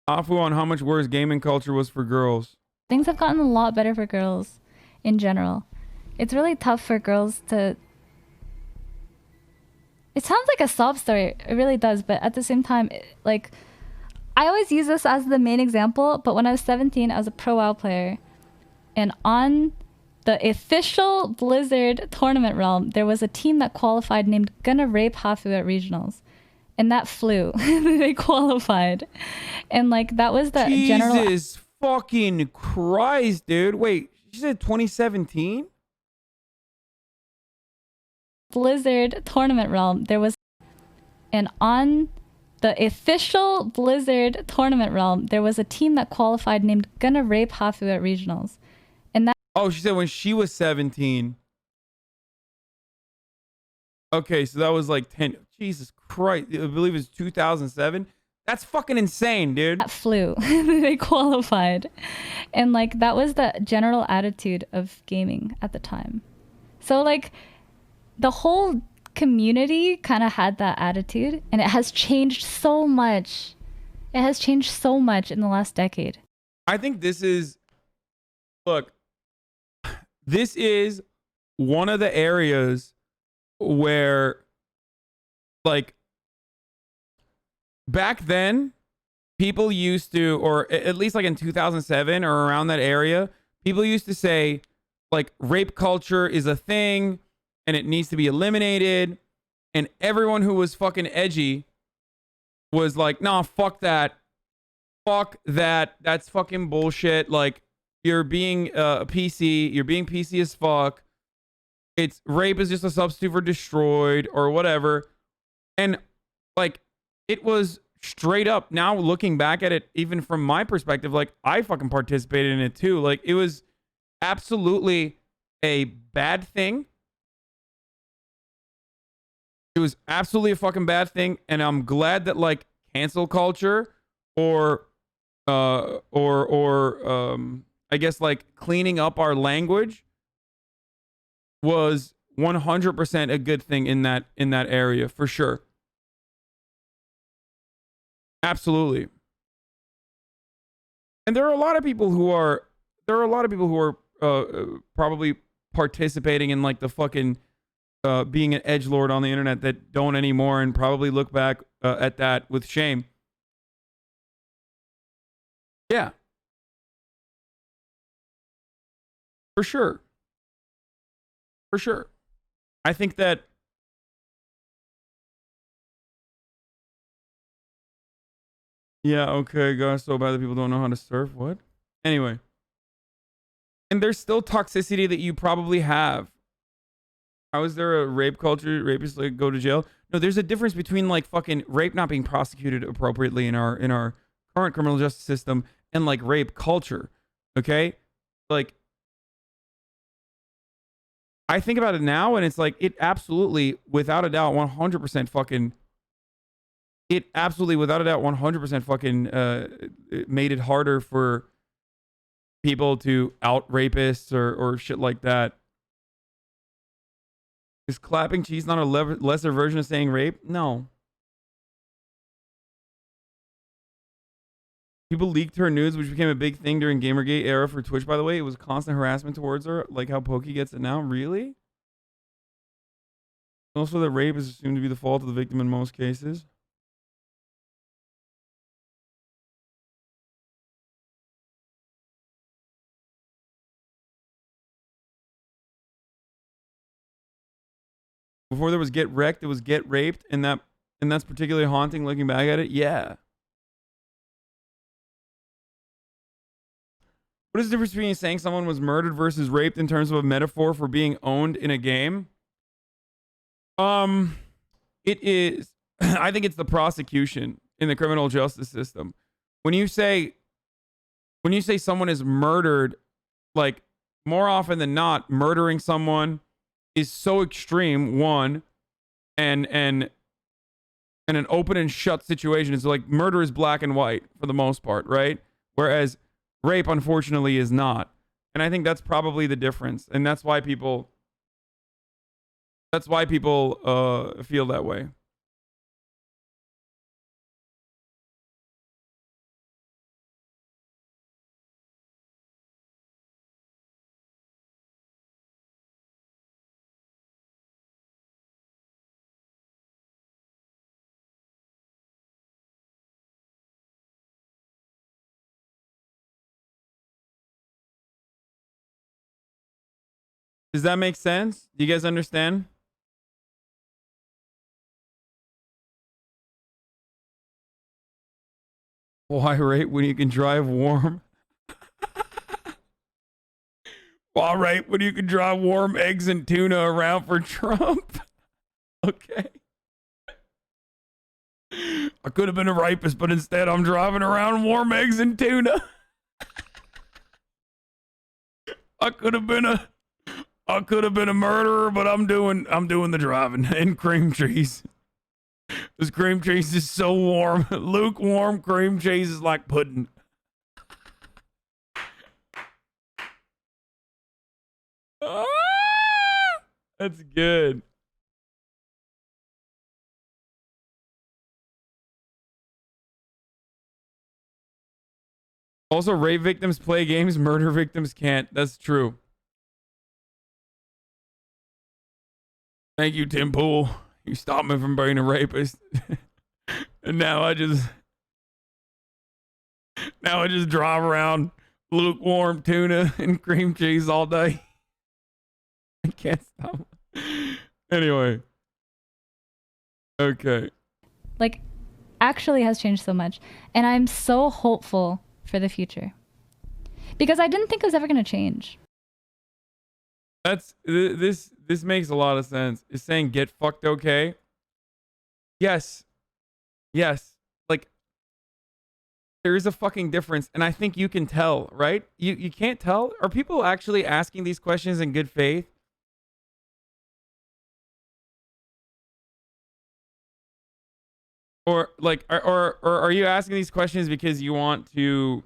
Hafu on how much worse gaming culture was for girls. Things have gotten a lot better for girls in general. It's really tough for girls to. It sounds like a sob story. It really does. But at the same time, like, I always use this as the main example. But when I was 17, I was a pro WoW player. And on the official Blizzard tournament realm, there was a team that qualified named Gonna Rape Hafu at regionals. And that flew. They qualified. And like, that was the general. Jesus fucking Christ, dude. Wait, she said 2017? Blizzard tournament realm, there was. And on the official Blizzard tournament realm, there was a team that qualified named Gonna Rape Hafu at regionals. And that. Oh, she said when she was 17. Okay, so that was like 10. Jesus Christ. I believe it's 2007. That's fucking insane, dude. That flew. They qualified. And like, that was the general attitude of gaming at the time. So like, the whole community kind of had that attitude, and it has changed so much. It has changed so much in the last decade. I think this is, look, this is one of the areas where, like, back then, people used to, or at least like in 2007 or around that area, people used to say, like, rape culture is a thing and it needs to be eliminated. And everyone who was fucking edgy was like, nah, fuck that. Fuck that. That's fucking bullshit. Like, you're being PC. You're being PC as fuck. It's rape is just a substitute for destroyed or whatever. And like, it was straight up. Now looking back at it, even from my perspective, like, I fucking participated in it too. Like, it was absolutely a bad thing. It was absolutely a fucking bad thing, and I'm glad that like cancel culture or I guess like cleaning up our language was 100% a good thing in that area for sure. Absolutely. And there are a lot of people who are probably participating in like the fucking being an edgelord on the internet that don't anymore, and probably look back at that with shame. Yeah. For sure. For sure. I think that yeah, okay, guys, so bad that people don't know how to surf. What? Anyway. And there's still toxicity that you probably have. How is there a rape culture? Rapists like go to jail? No, there's a difference between like fucking rape not being prosecuted appropriately in our current criminal justice system and like rape culture. Okay? Like, I think about it now and it's like it absolutely, without a doubt, 100% fucking it absolutely without a doubt 100% fucking it made it harder for people to out rapists or shit like that. Is clapping cheese not a lesser version of saying rape? No. People leaked her nudes, which became a big thing during Gamergate era for Twitch, by the way. It was constant harassment towards her, like how Pokey gets it now. Really? Also, that rape is assumed to be the fault of the victim in most cases. Before there was get wrecked, it was get raped, and that's particularly haunting looking back at it. Yeah. What is the difference between saying someone was murdered versus raped in terms of a metaphor for being owned in a game? It is. I think it's the prosecution in the criminal justice system. When you say someone is murdered, like more often than not, murdering someone is so extreme. One, and an open and shut situation is like murder is black and white for the most part, right? Whereas rape, unfortunately, is not. And I think that's probably the difference, and that's why people feel that way. Does that make sense? Do you guys understand? Why rape when you can drive warm? Why rape when you can drive warm eggs and tuna around for Trump? Okay. I could have been a rapist, but instead I'm driving around warm eggs and tuna. I could have been a murderer, but I'm doing the driving and cream cheese. This cream cheese is so warm. Lukewarm cream cheese is like pudding. Ah, that's good. Also, rape victims play games, murder victims can't. That's true. Thank you, Tim Pool. You stopped me from being a rapist. And now I just drive around lukewarm tuna and cream cheese all day. I can't stop. Anyway. Okay. Like, actually has changed so much. And I'm so hopeful for the future. Because I didn't think it was ever going to change. This makes a lot of sense. Is saying get fucked okay? Yes. Yes. Like, there is a fucking difference, and I think you can tell, right? You can't tell? Are people actually asking these questions in good faith? Or like or are you asking these questions because you want to,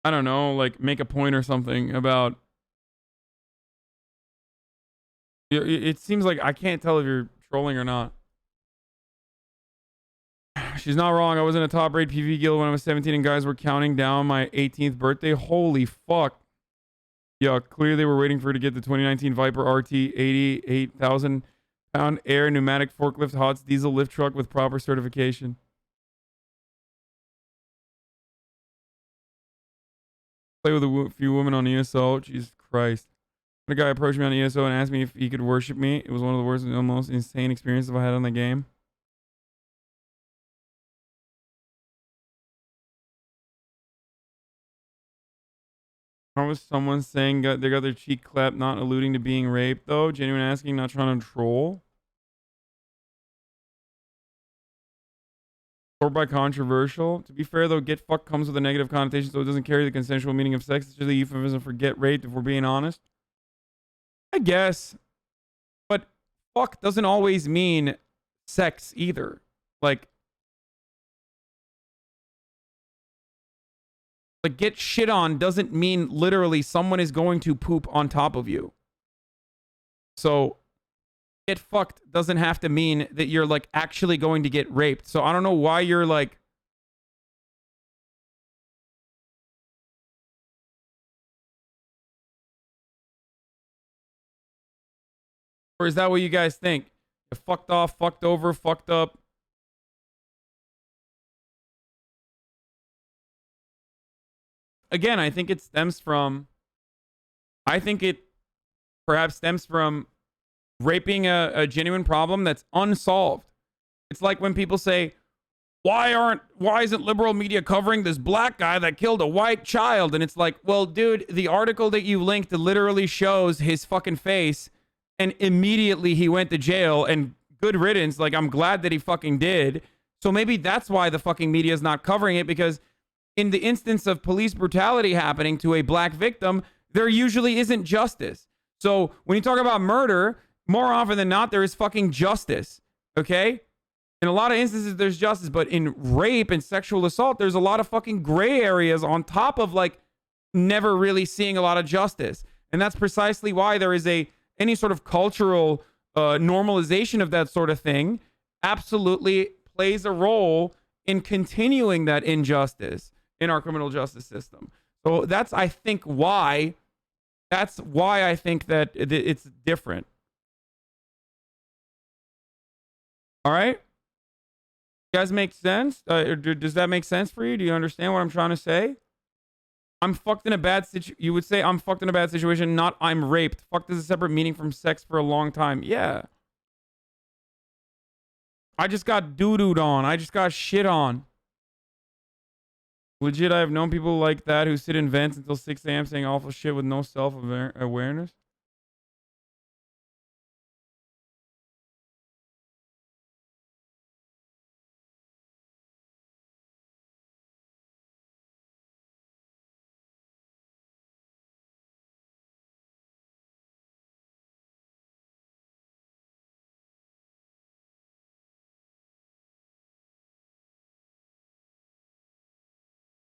I don't know, like make a point or something about. It seems like I can't tell if you're trolling or not. She's not wrong. I was in a top rate PV guild when I was 17 and guys were counting down my 18th birthday. Holy fuck. Yeah, clearly they were waiting for her to get the 2019 Viper RT 88,000 pound air pneumatic forklift HOTS diesel lift truck with proper certification. Play with a few women on ESO. Jesus Christ. A guy approached me on ESO and asked me if he could worship me. It was one of the worst and most insane experiences I've had on the game. How was someone saying they got their cheek clapped, not alluding to being raped, though? Genuine asking, not trying to troll. Or by controversial. To be fair, though, get fucked comes with a negative connotation, so it doesn't carry the consensual meaning of sex. It's just a euphemism for get raped, if we're being honest. I guess. But fuck doesn't always mean sex either. Like get shit on doesn't mean literally someone is going to poop on top of you. So get fucked doesn't have to mean that you're like actually going to get raped. So I don't know why you're like. Or is that what you guys think? You fucked off, fucked over, fucked up. Again, I think it perhaps stems from raping a genuine problem that's unsolved. It's like when people say, why isn't liberal media covering this black guy that killed a white child? And it's like, well, dude, the article that you linked literally shows his fucking face, and immediately he went to jail, and good riddance. Like, I'm glad that he fucking did. So maybe that's why the fucking media is not covering it, because in the instance of police brutality happening to a black victim, there usually isn't justice. So when you talk about murder, more often than not, there is fucking justice. Okay? In a lot of instances, there's justice. But in rape and sexual assault, there's a lot of fucking gray areas on top of like never really seeing a lot of justice. And that's precisely why there is any sort of cultural normalization of that sort of thing absolutely plays a role in continuing that injustice in our criminal justice system. So that's I think why I think that it's different. All right? You guys make sense? Does that make sense for you? Do you understand what I'm trying to say? I'm fucked in a bad situation. You would say I'm fucked in a bad situation, not I'm raped. Fucked is a separate meaning from sex for a long time. Yeah. I just got doo-dooed on. I just got shit on. Legit, I have known people like that who sit in vents until 6 a.m. saying awful shit with no self-awareness.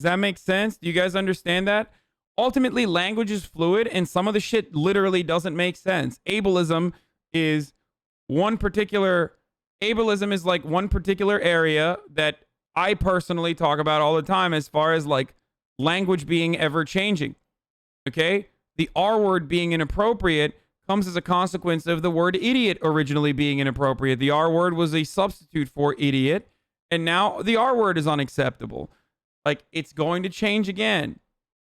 Does that make sense? Do you guys understand that? Ultimately, language is fluid, and some of the shit literally doesn't make sense. Ableism is ableism is like one particular area that I personally talk about all the time as far as like language being ever changing. Okay? The R word being inappropriate comes as a consequence of the word idiot originally being inappropriate. The R word was a substitute for idiot, and now the R word is unacceptable. Like, it's going to change again.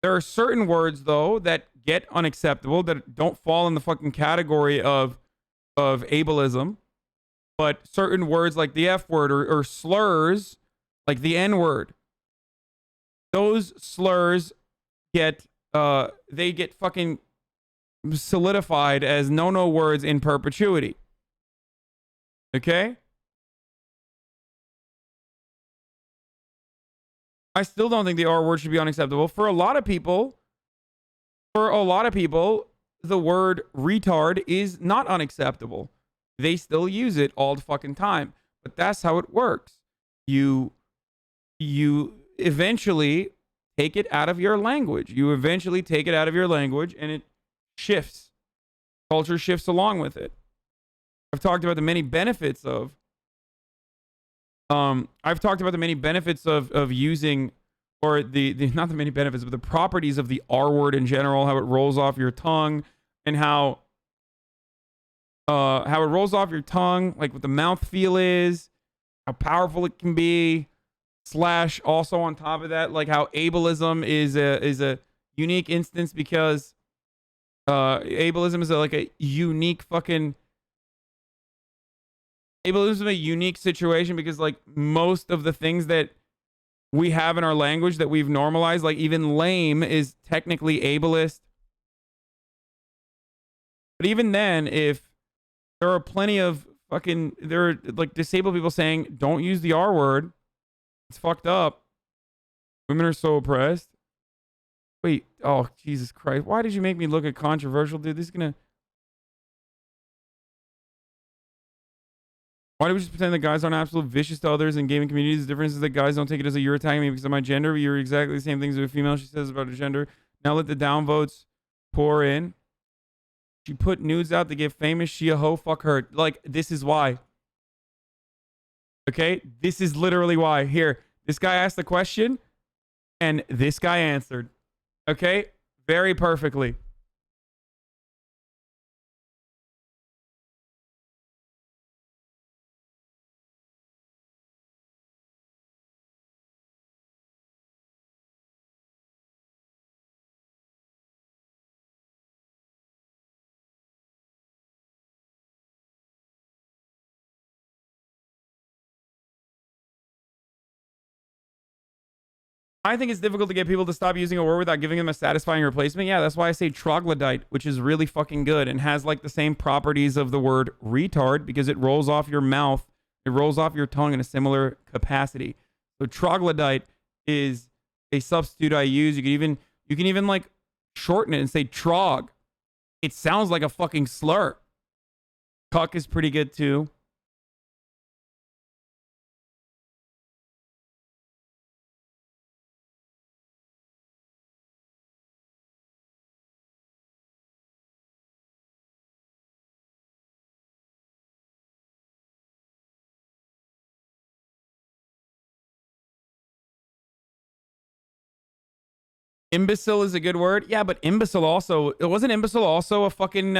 There are certain words, though, that get unacceptable, that don't fall in the fucking category of ableism. But certain words like the F word or slurs, like the N word, those slurs get fucking solidified as no words in perpetuity. Okay? I still don't think the R word should be unacceptable. For a lot of people, the word retard is not unacceptable. They still use it all the fucking time. But that's how it works. You eventually take it out of your language. And it shifts. Culture shifts along with it. I've talked about the many benefits of using, or the not the many benefits, but the properties of the R word in general, how it rolls off your tongue, and how it rolls off your tongue, like what the mouth feel is, how powerful it can be, / also on top of that, like how ableism is a unique instance because ableism is a unique situation because like most of the things that we have in our language that we've normalized, like even lame is technically ableist. But even then, if there are plenty of there are like disabled people saying, don't use the R word. It's fucked up. Women are so oppressed. Wait, oh, Jesus Christ. Why did you make me look at controversial, dude? This is gonna... Why do we just pretend that guys aren't absolute vicious to others in gaming communities? The difference is that guys don't take it as a you're attacking me because of my gender. You're exactly the same things as a female, she says, about her gender. Now let the downvotes pour in. She put nudes out to get famous. She a hoe. Fuck her. Like, this is why. Okay? This is literally why. Here, this guy asked the question, and this guy answered. Okay? Very perfectly. I think it's difficult to get people to stop using a word without giving them a satisfying replacement. Yeah, that's why I say troglodyte, which is really fucking good and has like the same properties of the word retard because it rolls off your mouth. It rolls off your tongue in a similar capacity. So troglodyte is a substitute I use. You can even like shorten it and say trog. It sounds like a fucking slur. Cuck is pretty good too. Imbecile is a good word. Yeah, but imbecile also... Wasn't imbecile also a fucking...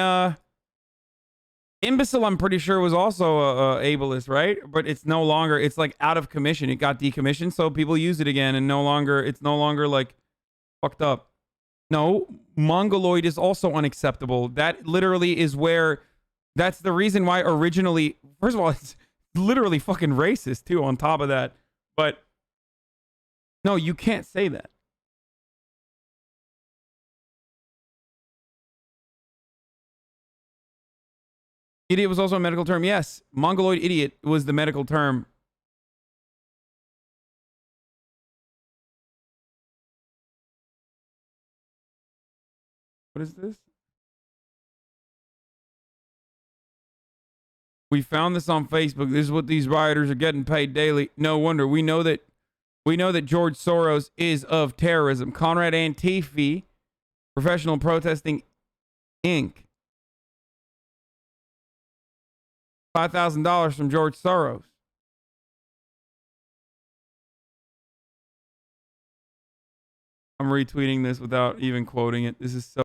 Imbecile, I'm pretty sure, was also a ableist, right? But it's no longer... It's like out of commission. It got decommissioned, so people use it again, and it's no longer like Fucked up. No, Mongoloid is also unacceptable. That literally is where, that's the reason why originally, first of all, it's literally fucking racist too on top of that. But no, you can't say that. Idiot was also a medical term. Yes, Mongoloid idiot was the medical term. What is this? We found this on Facebook. This is what these rioters are getting paid daily. No wonder. We know that George Soros is of terrorism. Conrad Antifi, Professional Protesting Inc. $5,000 from George Soros. I'm retweeting this without even quoting it. This is so